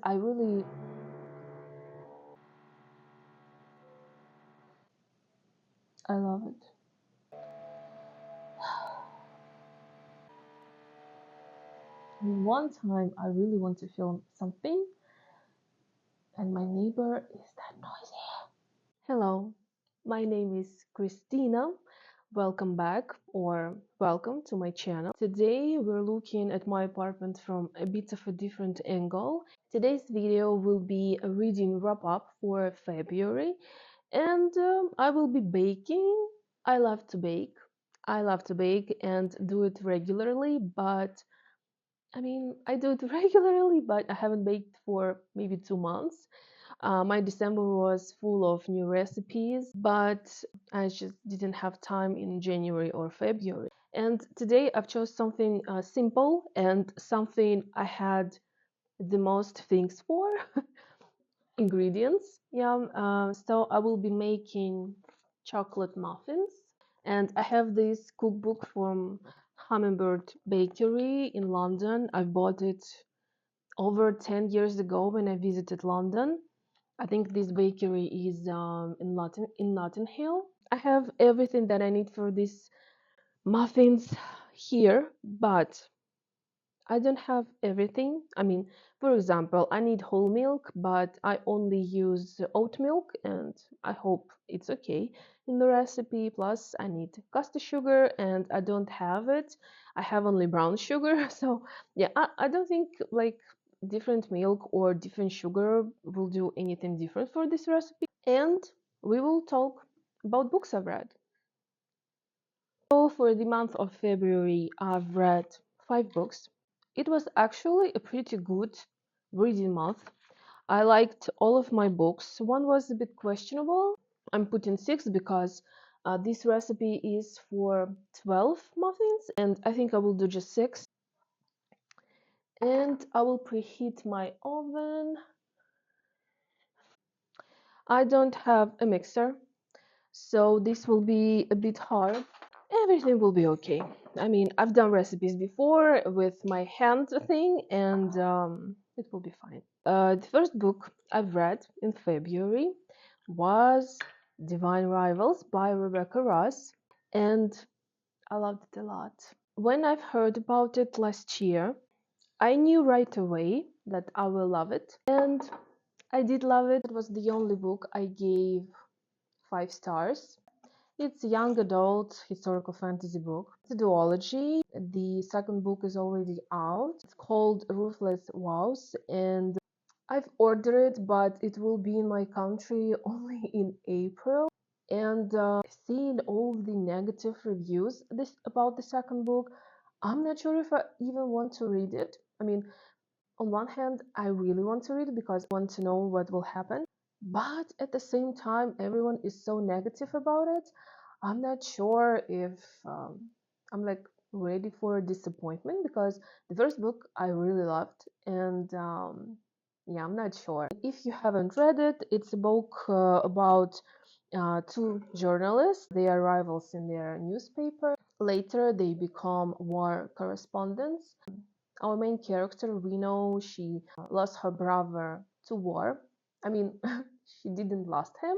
I really, I love it. And one time I really want to film something, and my neighbor is that noisy. Hello, my name is Christina. Welcome back or welcome to my channel. Today we're looking at my apartment from a bit of a different angle. Today's video will be a reading wrap up for February, and I will be baking. I love to bake. I love to bake and do it regularly, but I do it regularly, but I haven't baked for maybe 2 months. My December was full of new recipes, but I just didn't have time in January or February. And today I've chose something simple and something I had the most things for ingredients. Yeah, so I will be making chocolate muffins, and I have this cookbook from Hummingbird Bakery in London. I bought it over 10 years ago when I visited London. I think this bakery is in Notting Hill. I have everything that I need for these muffins here, but I don't have everything. For example, I need whole milk, but I only use oat milk, and I hope it's okay in the recipe. Plus, I need caster sugar, and I don't have it. I have only brown sugar. So, yeah, I don't think like different milk or different sugar will do anything different for this recipe. And we will talk about books I've read. So for the month of February, I've read 5 books. It was actually a pretty good reading month. I liked all of my books. One was a bit questionable. I'm putting 6 because this recipe is for 12 muffins, and I think I will do just 6. And I will preheat my oven. I don't have a mixer, so this will be a bit hard. Everything will be okay. I've done recipes before with my hand thing, and it will be fine. The first book I've read in February was Divine Rivals by Rebecca Ross, and I loved it a lot. When I've heard about it last year, I knew right away that I will love it, and I did love it. It was the only book I gave 5 stars. It's a young adult historical fantasy book. It's a duology. The second book is already out. It's called Ruthless Vows, and I've ordered it, but it will be in my country only in April. And seeing all the negative reviews about the second book, I'm not sure if I even want to read it. On one hand, I really want to read it because I want to know what will happen. But at the same time, everyone is so negative about it. I'm not sure if I'm like ready for a disappointment because the first book I really loved, and yeah, I'm not sure. If you haven't read it, it's a book about 2 journalists. They are rivals in their newspaper. Later, they become war correspondents. Our main character, we know she lost her brother to war. I mean, she didn't lost him.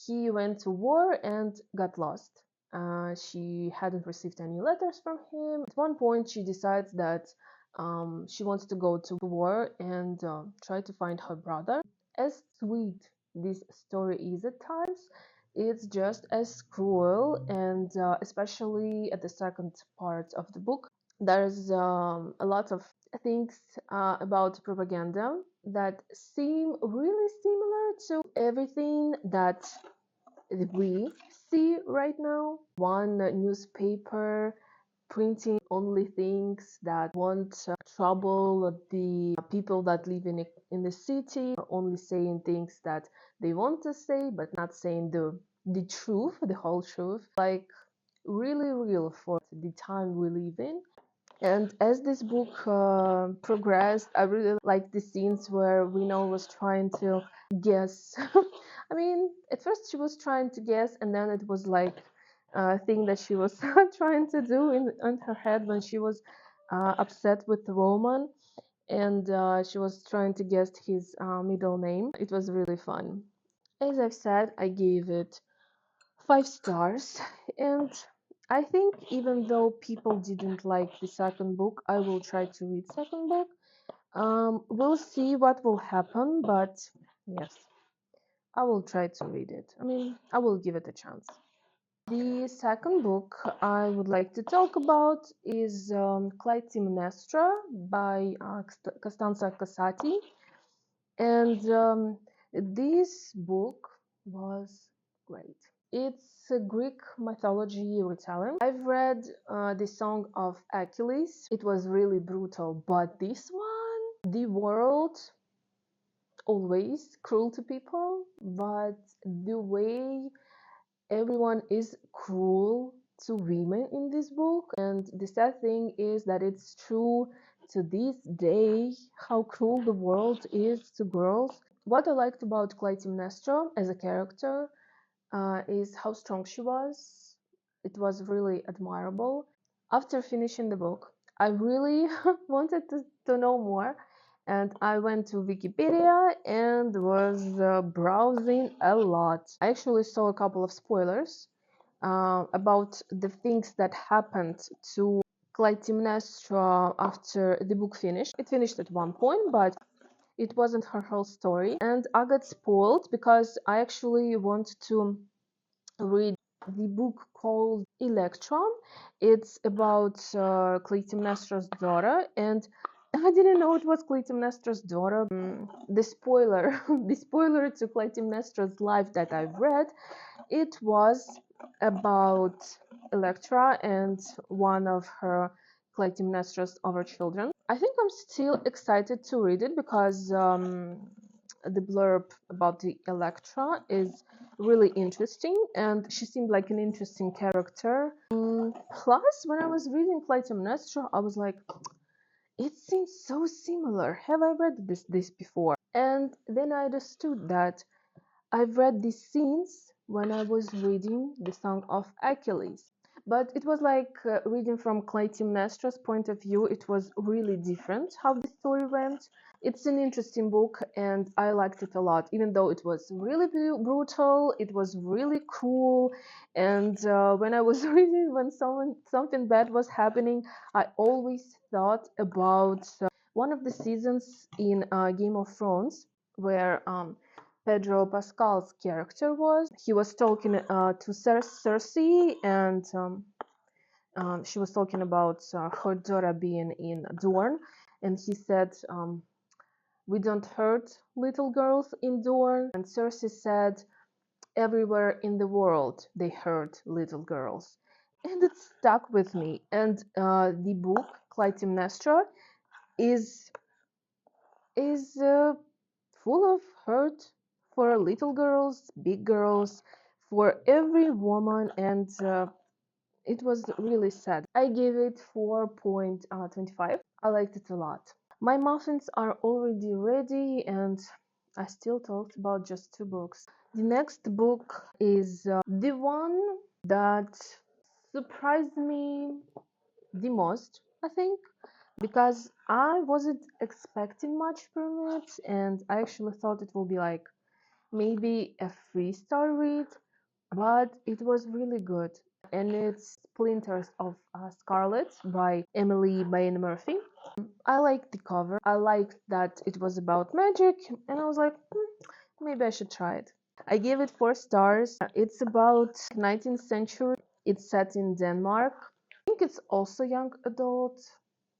He went to war and got lost. She hadn't received any letters from him. At one point, she decides that she wants to go to war and try to find her brother. As sweet this story is at times, it's just as cruel, and especially at the second part of the book, there's a lot of things about propaganda that seem really similar to everything that we see right now. One newspaper printing only things that want trouble the people that live in the city, only saying things that they want to say, but not saying the truth, the whole truth. Like really real for the time we live in. And as this book progressed, I really liked the scenes where Reno was trying to guess. At first she was trying to guess, and then it was like a thing that she was trying to do in her head when she was upset with the Roman. and she was trying to guess his middle name. It was really fun. As I've said, I gave it 5 stars, and I think even though people didn't like the second book, I will try to read second book. We'll see what will happen, but yes, I will try to read it. I mean, I will give it a chance. The second book I would like to talk about is Clytemnestra by Costanza Casati. And this book was great. It's a Greek mythology retelling. I've read the Song of Achilles. It was really brutal, but this one, the world always cruel to people, but the way everyone is cruel to women in this book, and the sad thing is that it's true to this day how cruel the world is to girls. What I liked about Clytemnestra as a character is how strong she was. It was really admirable. After finishing the book, I really wanted to know more, and I went to Wikipedia and was browsing a lot. I actually saw a couple of spoilers about the things that happened to Clytemnestra after the book finished. It finished at one point, but it wasn't her whole story, and I got spoiled because I actually want to read the book called Electron. It's about Clytemnestra's daughter, and I didn't know it was Clytemnestra's daughter. The spoiler, the spoiler to Clytemnestra's life that I've read, it was about Electra and one of her Clytemnestra's other children. I think I'm still excited to read it because the blurb about the Electra is really interesting, and she seemed like an interesting character. Plus, when I was reading Clytemnestra, I was like, it seems so similar. Have I read this before? And then I understood that I've read these scenes when I was reading the Song of Achilles. But it was like reading from Clytemnestra's point of view. It was really different how the story went. It's an interesting book, and I liked it a lot. Even though it was really brutal, it was really cruel. And when I was reading, when something bad was happening, I always thought about one of the seasons in Game of Thrones where Pedro Pascal's character was. He was talking to Cersei, and she was talking about her daughter being in Dorne, and he said, "We don't hurt little girls in Dorne." And Cersei said, "Everywhere in the world they hurt little girls," and it stuck with me. And the book Clytemnestra is is full of hurt for little girls, big girls, for every woman, and it was really sad. I gave it 4.25. I liked it a lot. My muffins are already ready, and I still talked about just 2 books. The next book is the one that surprised me the most, I think, because I wasn't expecting much from it, and I actually thought it will be like maybe a 3-star read, but it was really good. And it's Splinters of Scarlet by Emily Bain Murphy. I liked the cover. I liked that it was about magic, and I was like, maybe I should try it. I gave it 4 stars. It's about 19th century. It's set in Denmark. I think it's also young adult.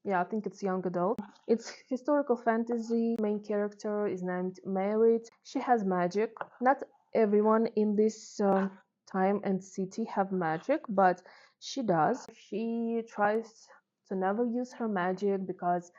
Yeah, I think it's young adult. It's historical fantasy. Main character is named Merit. She has magic. Not everyone in this time and city have magic, but she does. She tries to never use her magic because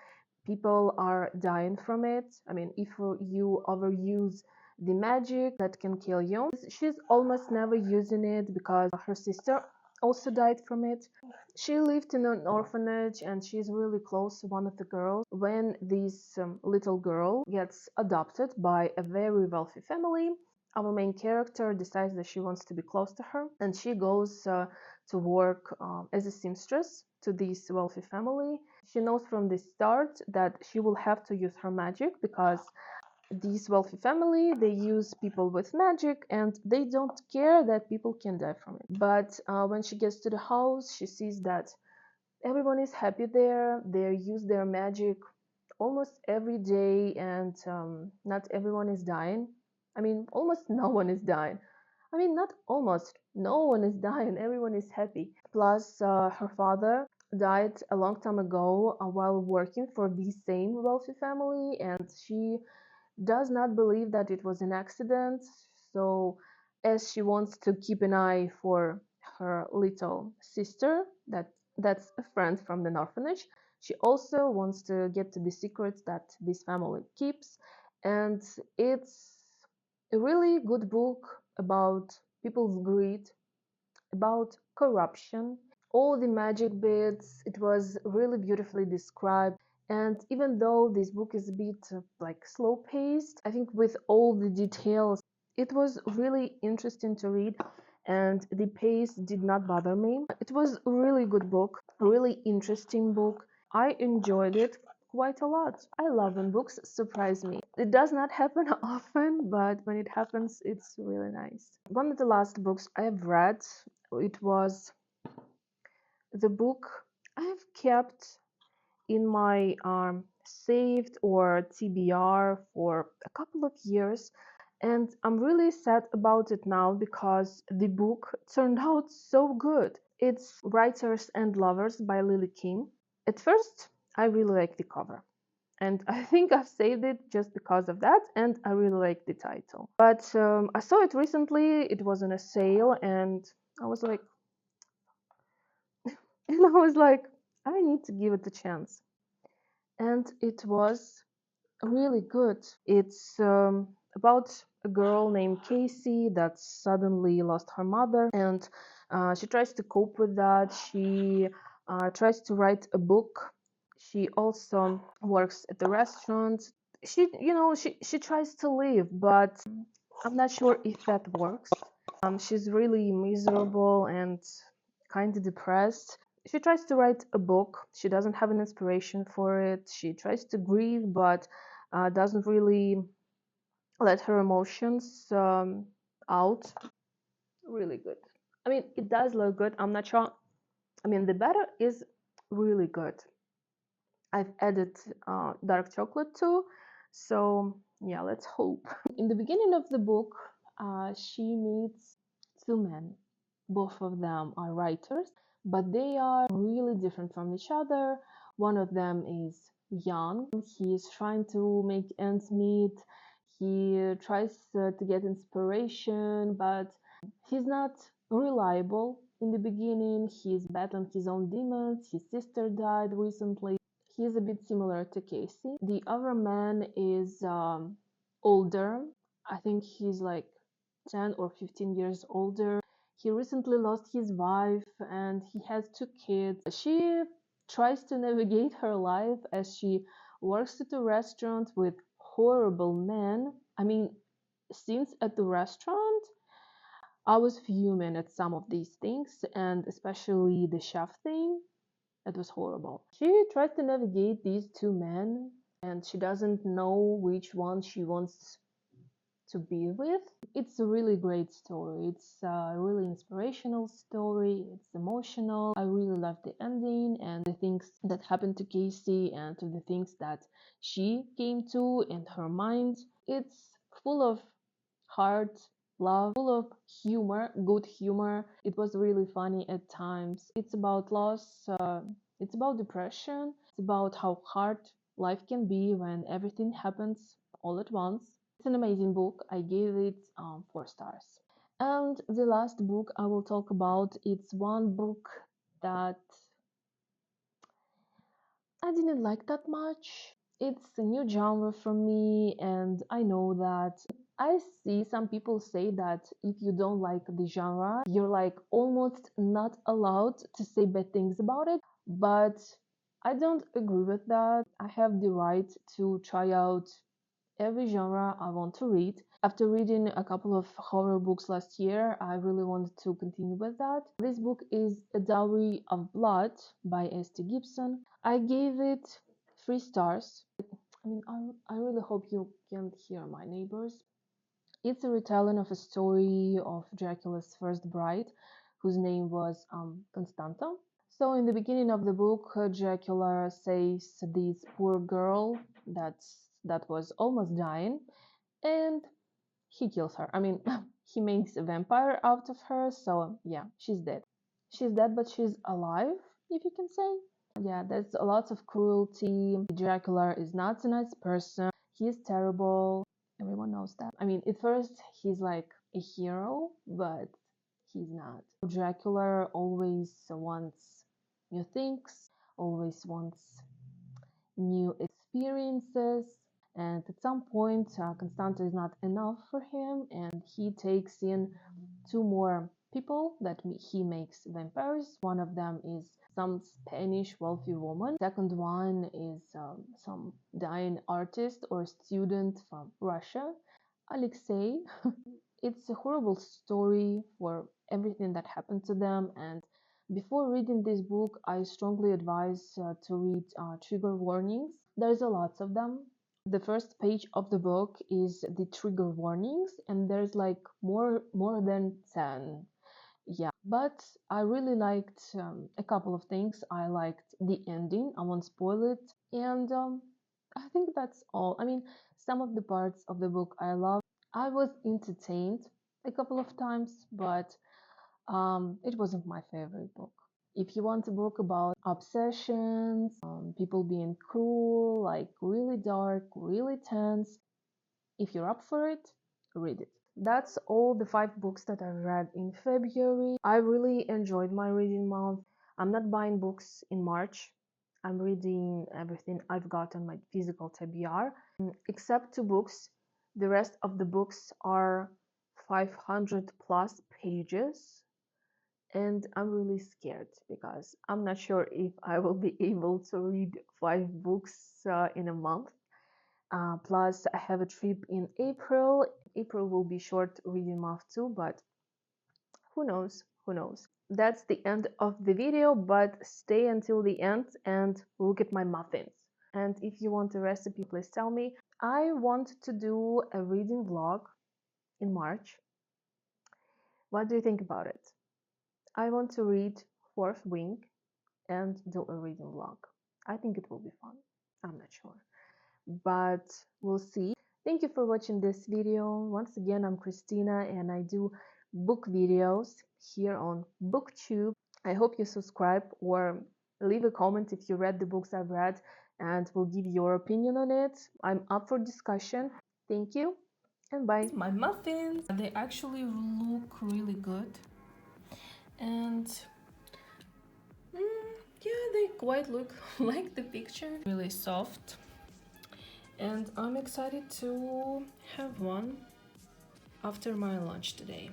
people are dying from it. I mean, if you overuse the magic, that can kill you. She's almost never using it because her sister also died from it. She lived in an orphanage, and she's really close to one of the girls. When this little girl gets adopted by a very wealthy family, our main character decides that she wants to be close to her, and she goes to work as a seamstress to this wealthy family. She knows from the start that she will have to use her magic because this wealthy family, they use people with magic and they don't care that people can die from it. But when she gets to the house, she sees that everyone is happy there. They use their magic almost every day, and not everyone is dying. I mean, almost no one is dying. I mean, not almost, no one is dying. Everyone is happy. Plus, her father died a long time ago while working for the same wealthy family, and she does not believe that it was an accident. So, as she wants to keep an eye for her little sister, that's a friend from the orphanage, she also wants to get to the secrets that this family keeps. And it's a really good book about people's greed, about corruption, all the magic bits. It was really beautifully described. And even though this book is a bit like slow paced, I think with all the details, it was really interesting to read and the pace did not bother me. It was a really good book, a really interesting book. I enjoyed it quite a lot. I love when books surprise me. It does not happen often, but when it happens, it's really nice. One of the last books I've read, it was the book I've kept in my saved or TBR for a couple of years. And I'm really sad about it now because the book turned out so good. It's Writers and Lovers by Lily King. At first, I really liked the cover. And I think I've saved it just because of that, and I really like the title. But I saw it recently, it was on a sale, and I was like, and I was like, I need to give it a chance. And it was really good. It's about a girl named Casey that suddenly lost her mother, and she tries to cope with that. She tries to write a book. She also works at the restaurant. She tries to live, but I'm not sure if that works. She's really miserable and kind of depressed. She tries to write a book. She doesn't have an inspiration for it. She tries to grieve, but doesn't really let her emotions out. Really good. I mean, it does look good. I'm not sure. I mean, the batter is really good. I've added dark chocolate too. So, yeah, let's hope. In the beginning of the book, she meets two men. Both of them are writers, but they are really different from each other. One of them is young. He is trying to make ends meet. He tries to get inspiration, but he's not reliable in the beginning. He's battling his own demons. His sister died recently. He's a bit similar to Casey. The other man is older. I think he's like 10 or 15 years older. He recently lost his wife and he has two kids. She tries to navigate her life as she works at a restaurant with horrible men. I mean, since at the restaurant, I was fuming at some of these things, and especially the chef thing. It was horrible. She tries to navigate these two men, and she doesn't know which one she wants to be with. It's a really great story. It's a really inspirational story. It's emotional. I really love the ending and the things that happened to Casey and to the things that she came to in her mind. It's full of heart, love, full of humor, good humor. It was really funny at times. It's about loss, it's about depression, it's about how hard life can be when everything happens all at once. It's an amazing book. I gave it 4 stars. And the last book I will talk about, it's one book that I didn't like that much. It's a new genre for me, and I know that I see some people say that if you don't like the genre, you're like almost not allowed to say bad things about it. But I don't agree with that. I have the right to try out every genre I want to read. After reading a couple of horror books last year, I really wanted to continue with that. This book is A Dowry of Blood by St. Gibson. I gave it 3 stars. I really hope you can't hear my neighbors. It's a retelling of a story of Dracula's first bride, whose name was Constanta. So in the beginning of the book, Dracula saves this poor girl that was almost dying, and he kills her. He makes a vampire out of her. So yeah, she's dead. She's dead, but she's alive, if you can say. Yeah, there's a lot of cruelty. Dracula is not a nice person. He's terrible. Everyone knows that. At first he's like a hero, but he's not. Dracula always wants new things, always wants new experiences, and at some point, Constanta is not enough for him, and he takes in 2 more people that he makes vampires. One of them is some Spanish wealthy woman. Second one is some dying artist or student from Russia, Alexei. It's a horrible story for everything that happened to them, and before reading this book, I strongly advise to read trigger warnings. There's a lot of them. The first page of the book is the trigger warnings, and there's like more than 10. Yeah, but I really liked a couple of things. I liked the ending. I won't spoil it, and I think that's all. Some of the parts of the book I love. I was entertained a couple of times, but it wasn't my favorite book. If you want a book about obsessions, people being cruel, like really dark, really tense, if you're up for it, read it. That's all the 5 books that I read in February. I really enjoyed my reading month. I'm not buying books in March. I'm reading everything I've got on my physical TBR, except 2 books. The rest of the books are 500 plus pages, and I'm really scared because I'm not sure if I will be able to read 5 books in a month. Plus, I have a trip in April. April will be short reading month too, but who knows? Who knows? That's the end of the video, but stay until the end and look at my muffins. And if you want a recipe, please tell me. I want to do a reading vlog in March. What do you think about it? I want to read Fourth Wing and do a reading vlog. I think it will be fun. I'm not sure, but we'll see. Thank you for watching this video. Once again, I'm Christina and I do book videos here on BookTube. I hope you subscribe or leave a comment if you read the books I've read and will give your opinion on it. I'm up for discussion. Thank you and bye. My muffins, they actually look really good, and yeah, they quite look like the picture. Really soft, and I'm excited to have one after my lunch today.